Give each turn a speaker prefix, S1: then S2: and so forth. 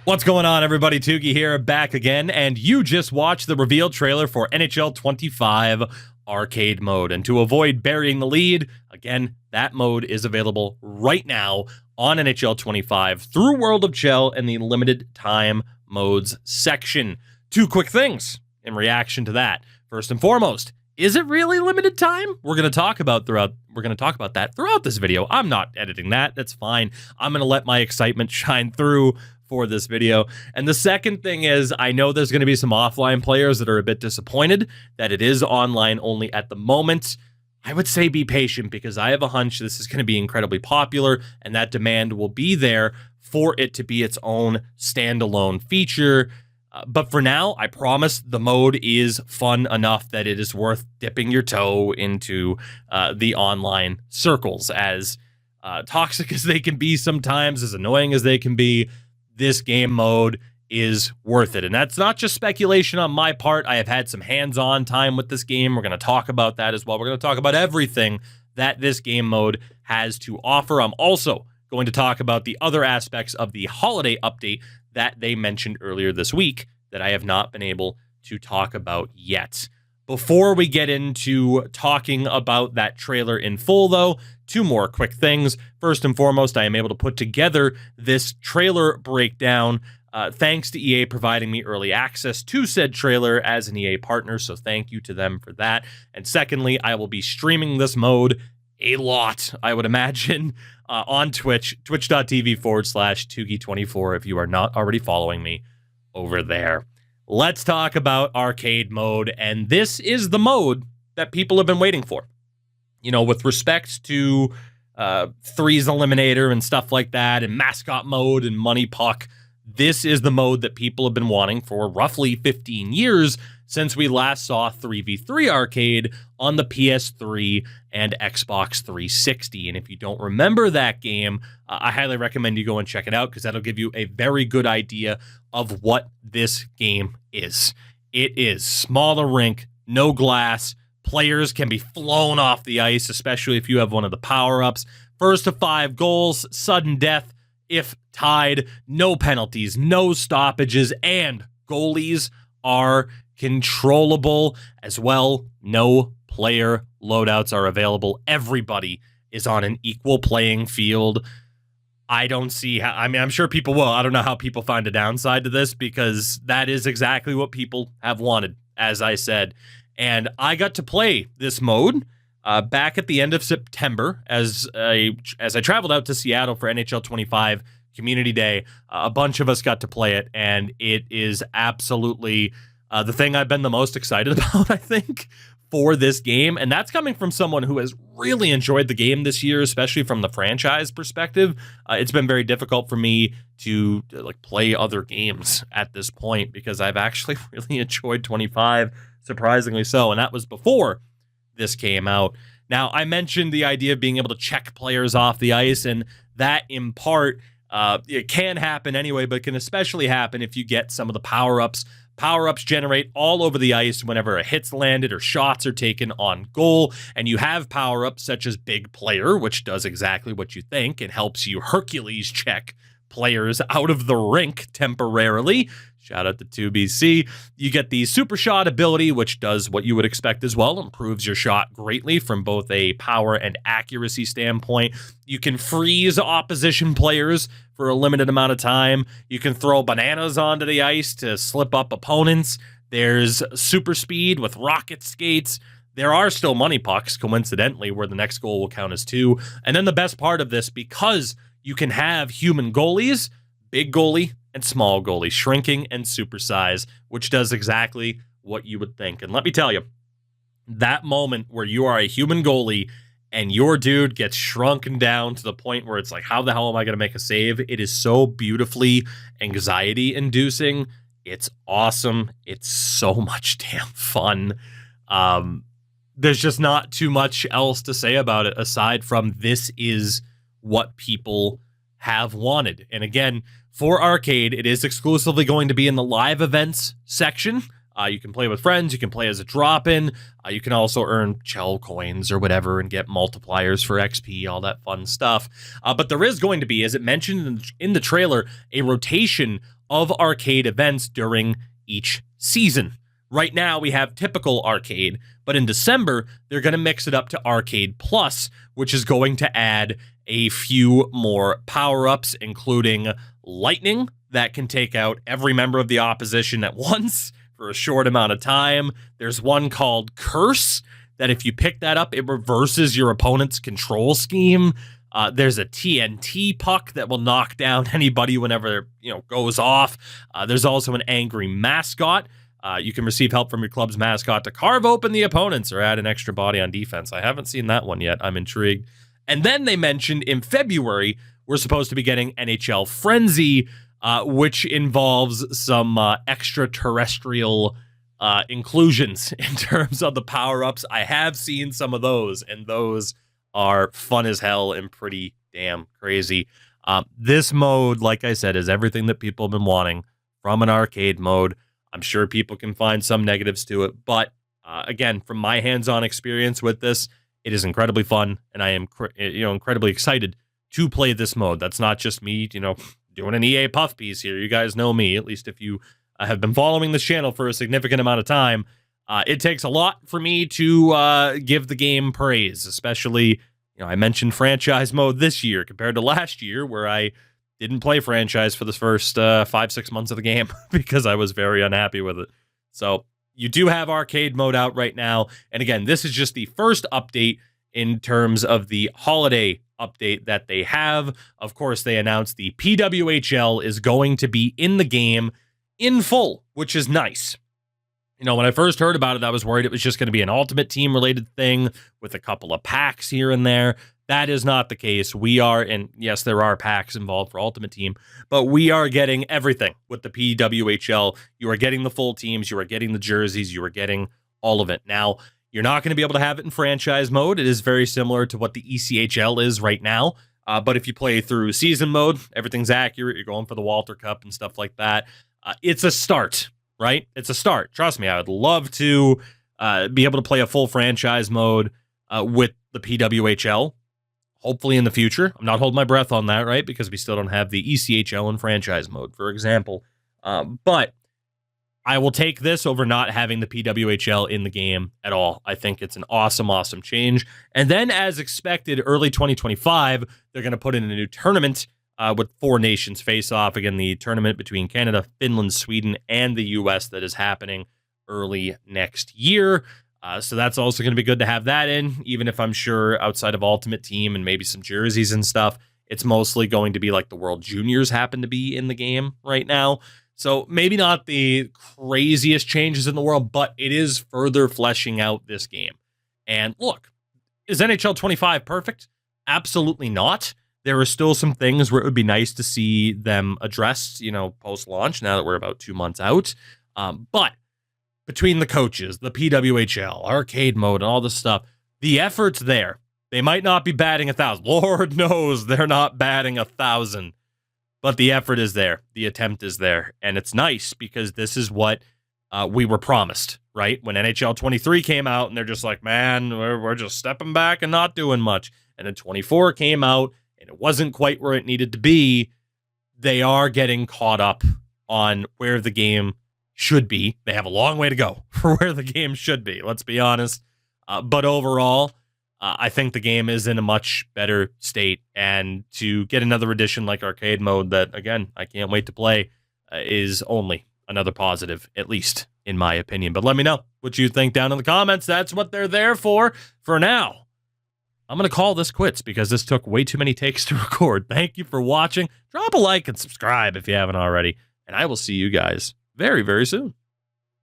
S1: What's going on, everybody? Tougie here, back again, and you just watched the reveal trailer for NHL 25 Arcade Mode. And to avoid burying the lead, again, that mode is available right now on NHL 25 through World of Chell in the limited time modes section. Two quick things in reaction to that. First and foremost, is it really limited time? We're going to talk about that throughout this video. I'm not editing that. That's fine. I'm going to let my excitement shine through for this video. And the second thing is, I know there's going to be some offline players that are a bit disappointed that it is online only at the moment. I would say be patient, because I have a hunch this is going to be incredibly popular and that demand will be there for it to be its own standalone feature. But for now, I promise the mode is fun enough that it is worth dipping your toe into the online circles. As toxic as they can be sometimes, as annoying as they can be, this game mode is worth it. And that's not just speculation on my part. I have had some hands-on time with this game. We're going to talk about that as well. We're going to talk about everything that this game mode has to offer. I'm also going to talk about the other aspects of the holiday update that they mentioned earlier this week that I have not been able to talk about yet. Before we get into talking about that trailer in full, though, two more quick things. First and foremost, I am able to put together this trailer breakdown thanks to EA providing me early access to said trailer as an EA partner, so thank you to them for that. And secondly, I will be streaming this mode a lot, I would imagine, on Twitch, twitch.tv/Tougie24 if you are not already following me over there. Let's talk about arcade mode, and this is the mode that people have been waiting for. You know, with respect to Threes Eliminator and stuff like that, and mascot mode and Money Puck, this is the mode that people have been wanting for roughly 15 years since we last saw 3v3 Arcade on the PS3 and Xbox 360. And if you don't remember that game, I highly recommend you go and check it out, because that'll give you a very good idea of what this game is. It is smaller rink, no glass. Players can be flown off the ice, especially if you have one of the power-ups. First to 5 goals, sudden death if tied, no penalties, no stoppages, and goalies are controllable as well. No player loadouts are available. Everybody is on an equal playing field. I don't see how, I mean, I'm sure people will. I don't know how people find a downside to this, because that is exactly what people have wanted, as I said. And I got to play this mode back at the end of September as I traveled out to Seattle for NHL 25 Community Day. A bunch of us got to play it, and it is absolutely the thing I've been the most excited about, I think, for this game. And that's coming from someone who has really enjoyed the game this year, especially from the franchise perspective. It's been very difficult for me to play other games at this point, because I've actually really enjoyed 25, surprisingly so. And that was before this came out. Now, I mentioned the idea of being able to check players off the ice, and that in part, it can happen anyway, but can especially happen if you get some of the power-ups. Power-ups generate all over the ice whenever a hit's landed or shots are taken on goal, and you have power-ups such as Big Player, which does exactly what you think. It helps you Hercules check players out of the rink temporarily. Shout out to 2BC. You get the Super Shot ability, which does what you would expect as well, improves your shot greatly from both a power and accuracy standpoint. You can freeze opposition players for a limited amount of time. You can throw bananas onto the ice to slip up opponents. There's super speed with rocket skates. There are still money pucks, coincidentally, where the next goal will count as 2. And then the best part of this, because you can have human goalies, big goalie, and small goalie, shrinking and supersize, which does exactly what you would think. And let me tell you, that moment where you are a human goalie and your dude gets shrunken down to the point where it's like, how the hell am I going to make a save? It is so beautifully anxiety-inducing. It's awesome. It's so much damn fun. There's just not too much else to say about it aside from this is what people have wanted. And again, for Arcade, it is exclusively going to be in the live events section. You can play with friends. You can play as a drop-in. You can also earn Chell coins or whatever and get multipliers for XP, all that fun stuff. But there is going to be, as it mentioned in the trailer, a rotation of arcade events during each season. Right now, we have typical arcade, but in December, they're going to mix it up to Arcade Plus, which is going to add a few more power-ups, including lightning that can take out every member of the opposition at once for a short amount of time. There's one called Curse that if you pick that up, it reverses your opponent's control scheme. There's a TNT puck that will knock down anybody whenever it goes off. There's also an angry mascot. You can receive help from your club's mascot to carve open the opponents or add an extra body on defense. I haven't seen that one yet. I'm intrigued. And then they mentioned in February, we're supposed to be getting NHL Frenzy, which involves some extraterrestrial inclusions in terms of the power-ups. I have seen some of those, and those are fun as hell and pretty damn crazy. This mode, like I said, is everything that people have been wanting from an arcade mode. I'm sure people can find some negatives to it, but again, from my hands-on experience with this, it is incredibly fun, and I am incredibly excited to play this mode. That's not just me, doing an EA puff piece here. You guys know me, at least if you have been following this channel for a significant amount of time. It takes a lot for me to give the game praise, especially, I mentioned franchise mode this year compared to last year where I didn't play franchise for the first 5-6 months of the game because I was very unhappy with it. So you do have arcade mode out right now. And again, this is just the first update in terms of the holiday update that they have. Of course, they announced the PWHL is going to be in the game in full, which is nice. When I first heard about it, I was worried it was just going to be an Ultimate Team related thing with a couple of packs here and there. That is not the case. And yes, there are packs involved for Ultimate Team, but we are getting everything with the PWHL. You are getting the full teams. You are getting the jerseys. You are getting all of it. Now, you're not going to be able to have it in franchise mode. It is very similar to what the ECHL is right now. But if you play through season mode, everything's accurate. You're going for the Walter Cup and stuff like that. It's a start. Right? It's a start. Trust me, I would love to be able to play a full franchise mode with the PWHL, hopefully in the future. I'm not holding my breath on that, right? Because we still don't have the ECHL in franchise mode, for example. But I will take this over not having the PWHL in the game at all. I think it's an awesome, awesome change. And then, as expected, early 2025, they're going to put in a new tournament with 4 nations face off. Again, the tournament between Canada, Finland, Sweden, and the U.S. that is happening early next year. So that's also going to be good to have that in, even if I'm sure outside of Ultimate Team and maybe some jerseys and stuff, it's mostly going to be like the World Juniors happen to be in the game right now. So maybe not the craziest changes in the world, but it is further fleshing out this game. And look, is NHL 25 perfect? Absolutely not. There are still some things where it would be nice to see them addressed, post-launch, now that we're about 2 months out. But between the coaches, the PWHL, arcade mode, and all this stuff, the effort's there. They might not be batting 1,000. Lord knows they're not batting 1,000. But the effort is there. The attempt is there. And it's nice because this is what we were promised, right? When NHL 23 came out and they're just like, man, we're just stepping back and not doing much. And then 24 came out and it wasn't quite where it needed to be. They are getting caught up on where the game should be. They have a long way to go for where the game should be, let's be honest. But overall, I think the game is in a much better state. And to get another edition like arcade mode that, again, I can't wait to play, is only another positive, at least in my opinion. But let me know what you think down in the comments. That's what they're there for. For now, I'm going to call this quits because this took way too many takes to record. Thank you for watching. Drop a like and subscribe if you haven't already. And I will see you guys very, very soon.